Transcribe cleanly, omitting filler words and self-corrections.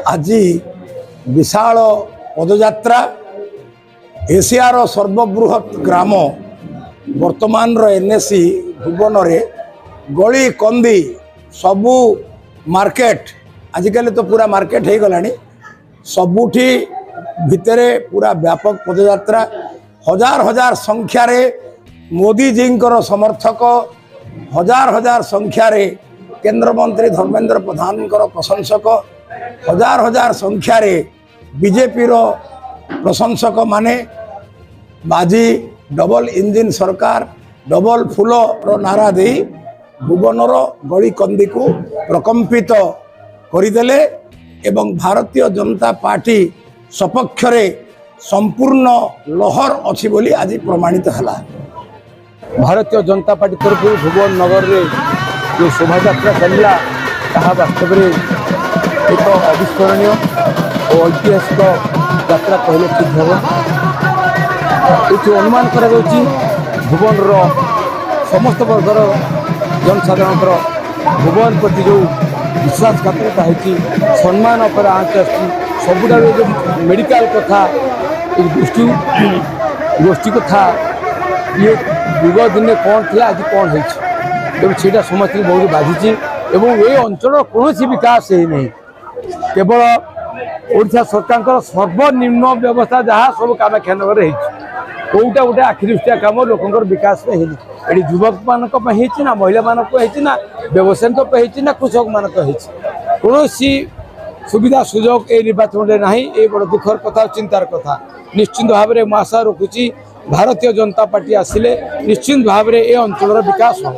आज विशाल पदयात्रा एशियार सर्वबृहत ग्राम वर्तमान एनएसी भुवन में गली कंदी सबू मार्केट आजिकल तो पूरा मार्केट हो गला सबुठी भितरे पूरा व्यापक पदयात्रा हजार हजार संख्यार मोदी जी समर्थक हजार हजार संख्यार केंद्र मंत्री धर्मेंद्र प्रधान प्रशंसक हजार हजार संख्यार बीजेपी प्रशंसक माने बाजी डबल इंजिन सरकार डबल फूल नारा दे भुवनर गली कंदी को प्रकंपित करदेले एवं भारतीय जनता पार्टी सपक्ष संपूर्ण लहर अच्छी बोली आज प्रमाणित है। भारतीय जनता पार्टी तरफ भुवन नगर रे जो शोभा यात्रा चलला वास्तव में एक अविस्मरणीय और ऐतिहासिक यात्रा कहले ठीक हे। अनुमान कर भुवन समस्त वर्गर जनसाधारण भुवन प्रति जो विश्वासघातकता है सम्मान पर आँच सबुटा जो मेडिकल कथा गोष्ठी गोष्ठी कथा ये विगत दिन कौन थी आज कौन होटा समस्त बहुत बाधिची ये अंचल कौन विकास है नहीं केवल ओडिशा सरकार सर्वनिम्न व्यवस्था जहाँ सब कामाख्यानगर कौटा गोटे आखिदृष्टिया कम लोकंर विकास में ये युवक मानक ना महिला मानक ना व्यवसायी ना कृषक मानक कौन सुविधा सुजोग ए निर्वाचन में ना ये बड़ दुखर कथा चिंतार कथा। निश्चिंत भाव में आशा रखुची भारतीय जनता पार्टी आसिले निश्चिंत भाव में ये अंचल विकास हो।